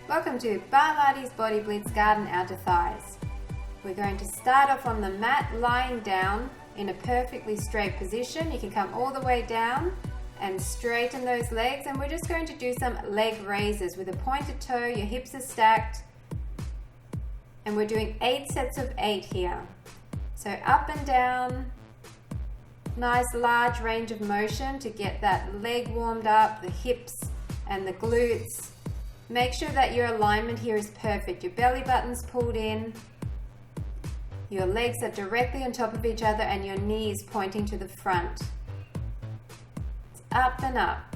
Welcome to Barlates Body Blitz Garden Outer Thighs. We're going to start off on the mat, lying down in a perfectly straight position. You can come all the way down and straighten those legs, and we're just going to do some leg raises with a pointed toe. Your hips are stacked, and we're doing 8 sets of 8 here. So up and down, nice large range of motion to get that leg warmed up, the hips and the glutes. Make sure that your alignment here is perfect. Your belly button's pulled in, your legs are directly on top of each other, and your knees pointing to the front. It's up and up.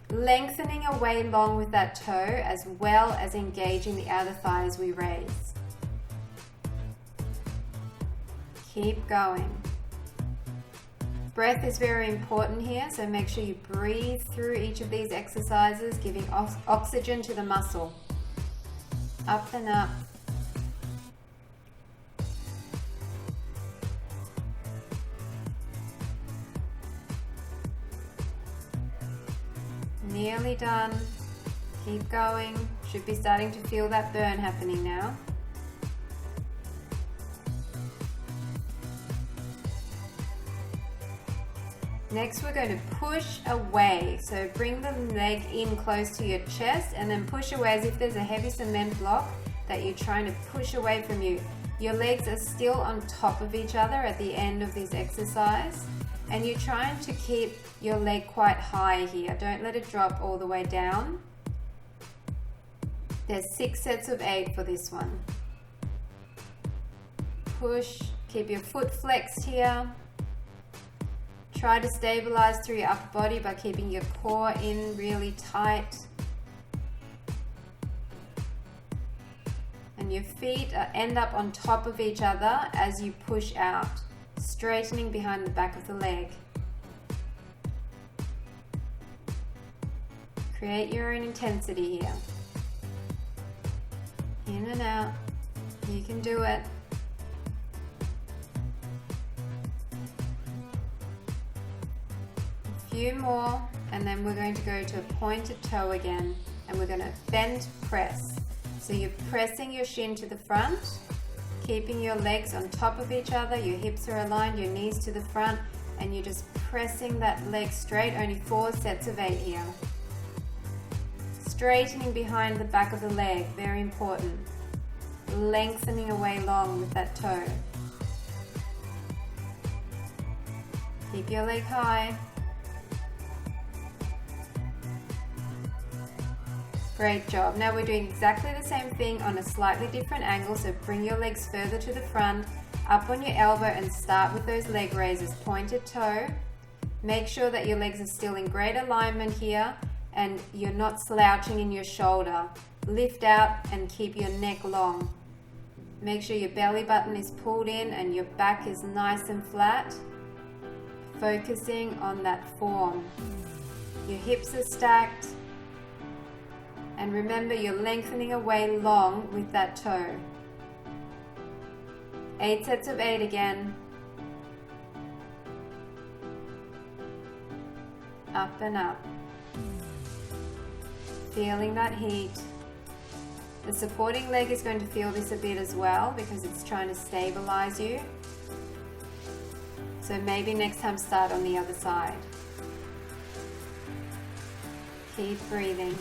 Lengthening away long with that toe, as well as engaging the outer thigh as we raise. Keep going. Breath is very important here, so make sure you breathe through each of these exercises, giving oxygen to the muscle. Up and up. Nearly done. Keep going. Should be starting to feel that burn happening now. Next, we're going to push away. So bring the leg in close to your chest and then push away as if there's a heavy cement block that you're trying to push away from you. Your legs are still on top of each other at the end of this exercise, and you're trying to keep your leg quite high here. Don't let it drop all the way down. There's 6 sets of 8 for this one. Push, keep your foot flexed here. Try to stabilize through your upper body by keeping your core in really tight. And your feet end up on top of each other as you push out, straightening behind the back of the leg. Create your own intensity here. In and out. You can do it. Few more, and then we're going to go to a pointed toe again, and we're going to bend press. So you're pressing your shin to the front, keeping your legs on top of each other, your hips are aligned, your knees to the front, and you're just pressing that leg straight. Only 4 sets of 8 here. Straightening behind the back of the leg, very important. Lengthening away long with that toe. Keep your leg high. Great job. Now we're doing exactly the same thing on a slightly different angle, so bring your legs further to the front, up on your elbow, and start with those leg raises. Pointed toe. Make sure that your legs are still in great alignment here and you're not slouching in your shoulder. Lift out and keep your neck long. Make sure your belly button is pulled in and your back is nice and flat. Focusing on that form. Your hips are stacked. And remember, you're lengthening away long with that toe. 8 sets of 8 again. Up and up. Feeling that heat. The supporting leg is going to feel this a bit as well because it's trying to stabilize you. So maybe next time start on the other side. Keep breathing.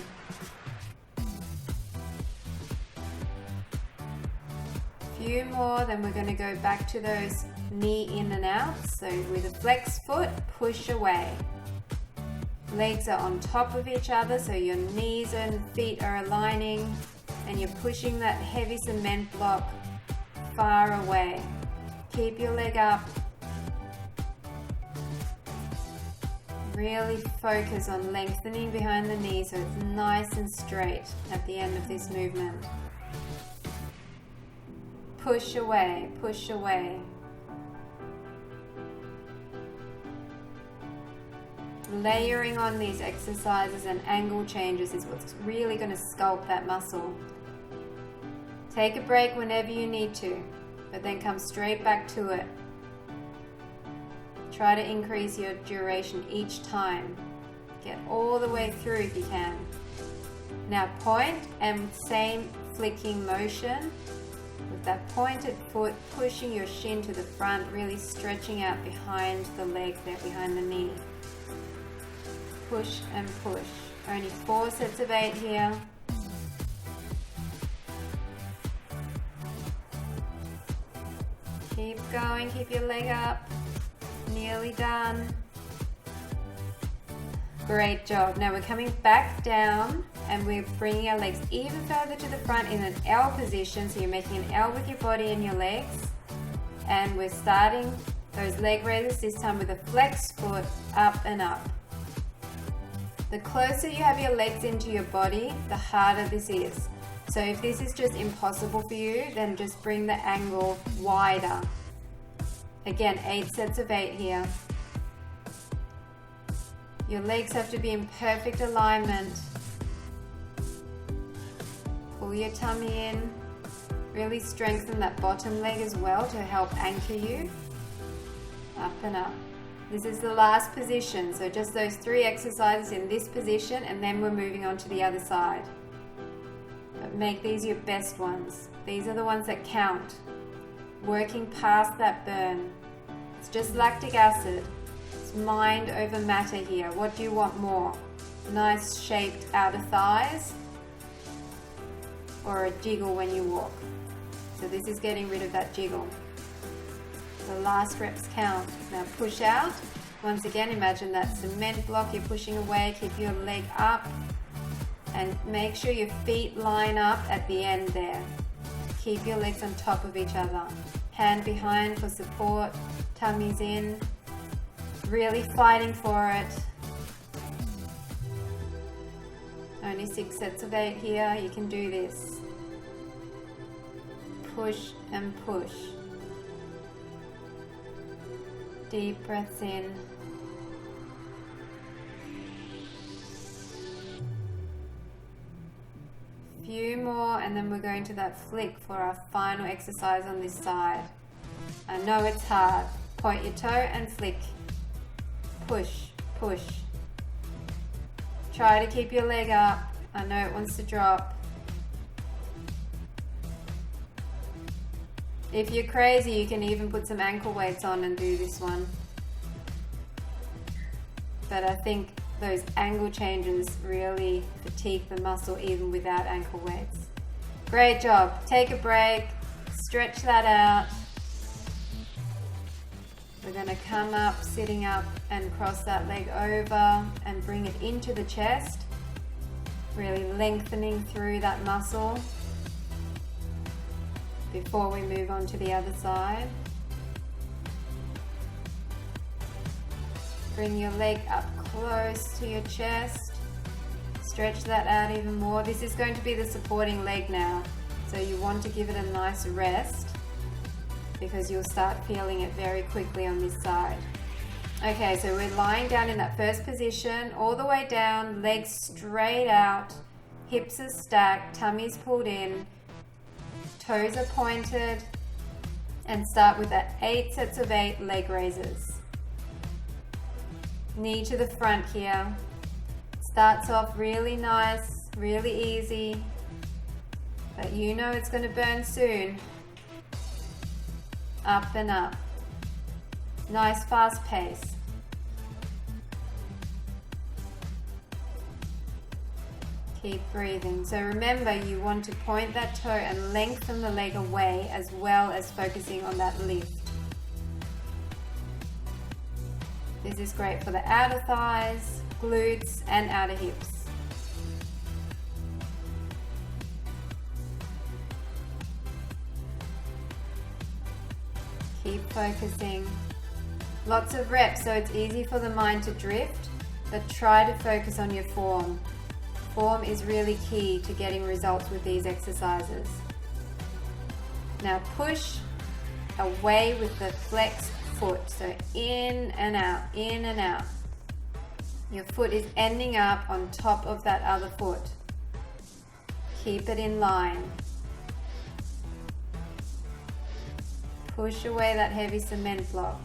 Few more, then we're going to go back to those knee in and out. So with a flexed foot, push away. Legs are on top of each other, so your knees and feet are aligning, and you're pushing that heavy cement block far away. Keep your leg up. Really focus on lengthening behind the knee so it's nice and straight at the end of this movement. Push away, push away. Layering on these exercises and angle changes is what's really going to sculpt that muscle. Take a break whenever you need to, but then come straight back to it. Try to increase your duration each time. Get all the way through if you can. Now point and same flicking motion with that pointed foot, pushing your shin to the front, really stretching out behind the leg there, behind the knee. Push and push. Only 4 sets of 8 here. Keep going, keep your leg up. Nearly done. Great job. Now we're coming back down and we're bringing our legs even further to the front in an L position. So you're making an L with your body and your legs. And we're starting those leg raises this time with a flex foot, up and up. The closer you have your legs into your body, the harder this is. So if this is just impossible for you, then just bring the angle wider. Again, 8 sets of 8 here. Your legs have to be in perfect alignment. Pull your tummy in. Really strengthen that bottom leg as well to help anchor you. Up and up. This is the last position, so just those 3 exercises in this position, and then we're moving on to the other side. But make these your best ones. These are the ones that count. Working past that burn. It's just lactic acid. It's mind over matter here. What do you want more? Nice shaped outer thighs, or a jiggle when you walk? So this is getting rid of that jiggle. The last reps count. Now push out. Once again, imagine that cement block you're pushing away. Keep your leg up and make sure your feet line up at the end there. Keep your legs on top of each other. Hand behind for support. Tummy's in. Really fighting for it. Only 6 sets of 8 here. You can do this. Push and push. Deep breaths in. Few more, and then we're going to that flick for our final exercise on this side. I know it's hard. Point your toe and flick. Push, push. Try to keep your leg up. I know it wants to drop. If you're crazy, you can even put some ankle weights on and do this one. But I think those angle changes really fatigue the muscle even without ankle weights. Great job. Take a break. Stretch that out. We're going to come up, sitting up, and cross that leg over and bring it into the chest. Really lengthening through that muscle before we move on to the other side. Bring your leg up close to your chest. Stretch that out even more. This is going to be the supporting leg now, so you want to give it a nice rest because you'll start feeling it very quickly on this side. Okay, so we're lying down in that first position, all the way down, legs straight out, hips are stacked, tummy's pulled in, toes are pointed, and start with that 8 sets of 8 leg raises. Knee to the front here. Starts off really nice, really easy, but you know it's going to burn soon. Up and up. Nice fast pace. Keep breathing. So remember, you want to point that toe and lengthen the leg away as well as focusing on that lift. This is great for the outer thighs, glutes, and outer hips. Keep focusing. Lots of reps, so it's easy for the mind to drift, but try to focus on your form. Form is really key to getting results with these exercises. Now push away with the flexed foot, so in and out, in and out. Your foot is ending up on top of that other foot. Keep it in line. Push away that heavy cement block.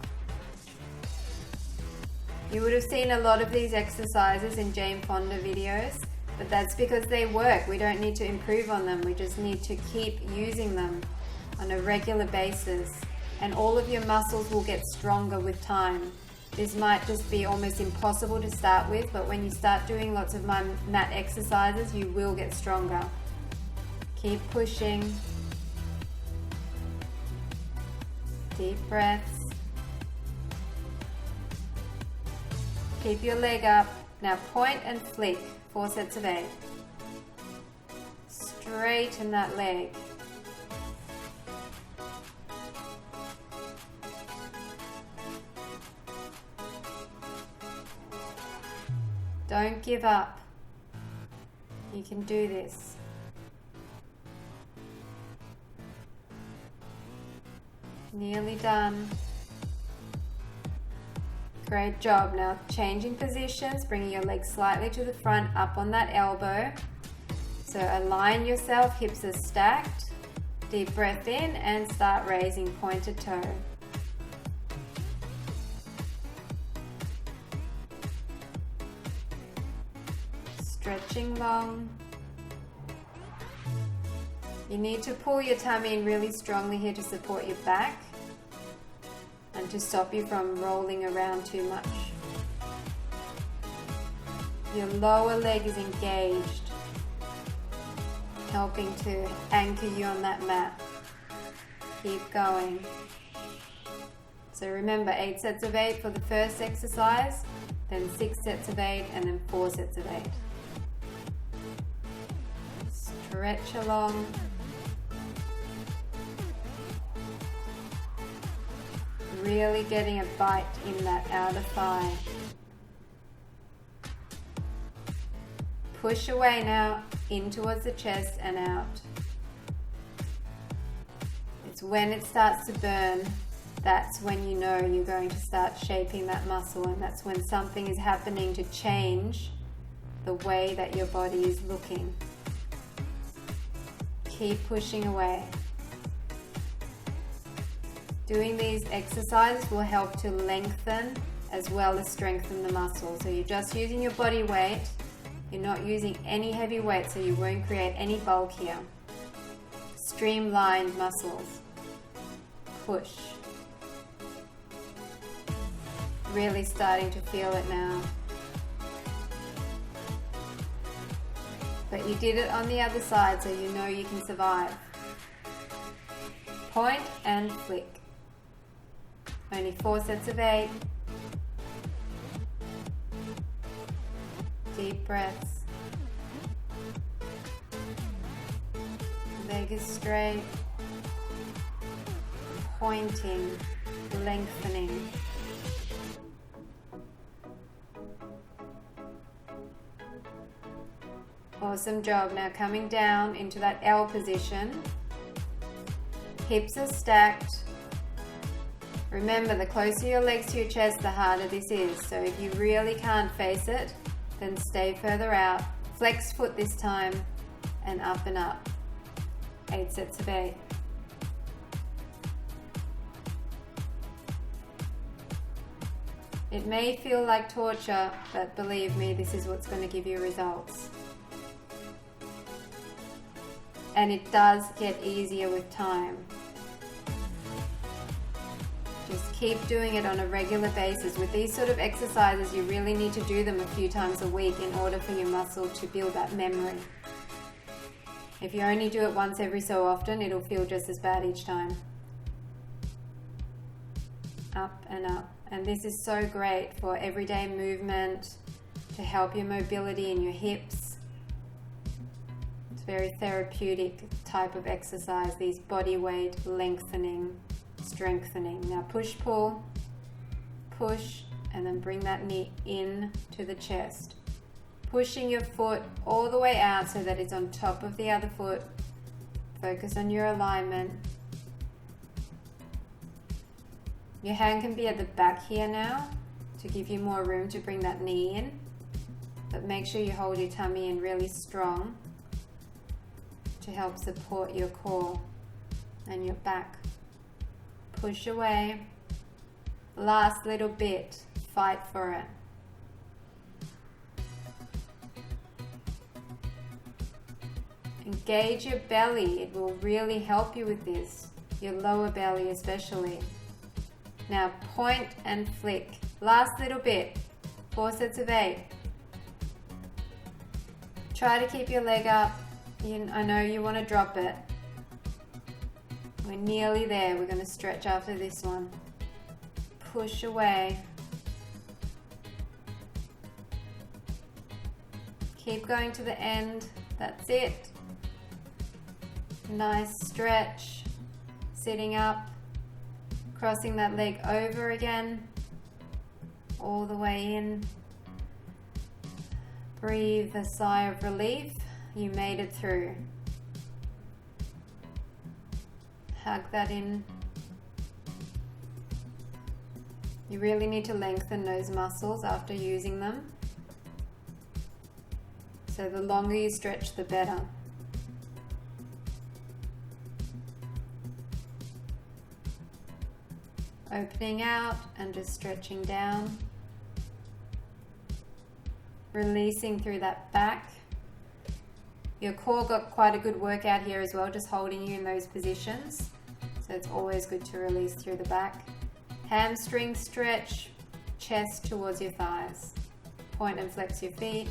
You would have seen a lot of these exercises in Jane Fonda videos. But that's because they work. We don't need to improve on them. We just need to keep using them on a regular basis. And all of your muscles will get stronger with time. This might just be almost impossible to start with, but when you start doing lots of my mat exercises, you will get stronger. Keep pushing. Deep breaths. Keep your leg up. Now point and flick. 4 sets of 8. Straighten that leg. Don't give up. You can do this. Nearly done. Great job. Now changing positions, bringing your legs slightly to the front, up on that elbow. So align yourself, hips are stacked. Deep breath in and start raising pointed toe. Stretching long. You need to pull your tummy in really strongly here to support your back and to stop you from rolling around too much. Your lower leg is engaged, helping to anchor you on that mat. Keep going. So remember, 8 sets of 8 for the first exercise, then 6 sets of 8, and then 4 sets of 8. Stretch along. Really getting a bite in that outer thigh. Push away now, in towards the chest and out. It's when it starts to burn, that's when you know you're going to start shaping that muscle, and that's when something is happening to change the way that your body is looking. Keep pushing away. Doing these exercises will help to lengthen as well as strengthen the muscle. So you're just using your body weight. You're not using any heavy weight, so you won't create any bulk here. Streamlined muscles. Push. Really starting to feel it now. But you did it on the other side, so you know you can survive. Point and flick. Only 4 sets of 8. Deep breaths. Leg is straight. Pointing, lengthening. Awesome job. Now coming down into that L position. Hips are stacked. Remember, the closer your legs to your chest, the harder this is. So if you really can't face it, then stay further out. Flex foot this time and up and up. 8 sets of 8. It may feel like torture, but believe me, this is what's going to give you results. And it does get easier with time. Just keep doing it on a regular basis. With these sort of exercises, you really need to do them a few times a week in order for your muscle to build that memory. If you only do it once every so often, it'll feel just as bad each time. Up and up. And this is so great for everyday movement, to help your mobility in your hips. It's very therapeutic type of exercise, these body weight lengthening, strengthening. Now push, pull, push, and then bring that knee in to the chest. Pushing your foot all the way out so that it's on top of the other foot. Focus on your alignment. Your hand can be at the back here now to give you more room to bring that knee in. But make sure you hold your tummy in really strong to help support your core and your back. Push away. Last little bit. Fight for it. Engage your belly. It will really help you with this. Your lower belly especially. Now point and flick. Last little bit. 4 sets of 8. Try to keep your leg up. I know you want to drop it. We're nearly there. We're going to stretch after this one. Push away. Keep going to the end. That's it. Nice stretch. Sitting up. Crossing that leg over again. All the way in. Breathe a sigh of relief. You made it through. Hug that in. You really need to lengthen those muscles after using them. So the longer you stretch, the better. Opening out and just stretching down. Releasing through that back. Your core got quite a good workout here as well, just holding you in those positions. So it's always good to release through the back. Hamstring stretch, chest towards your thighs. Point and flex your feet.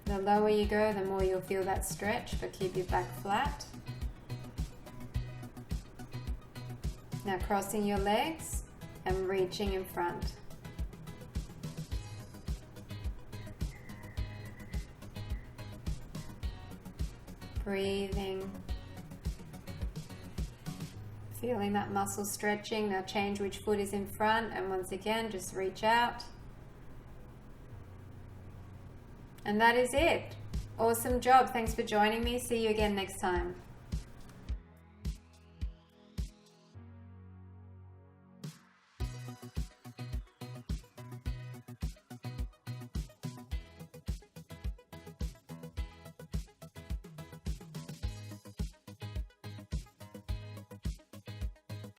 The lower you go, the more you'll feel that stretch, but keep your back flat. Now crossing your legs and reaching in front. Breathing. Feeling that muscle stretching. Now change which foot is in front, and once again just reach out. And that is it. Awesome job. Thanks for joining me. See you again next time.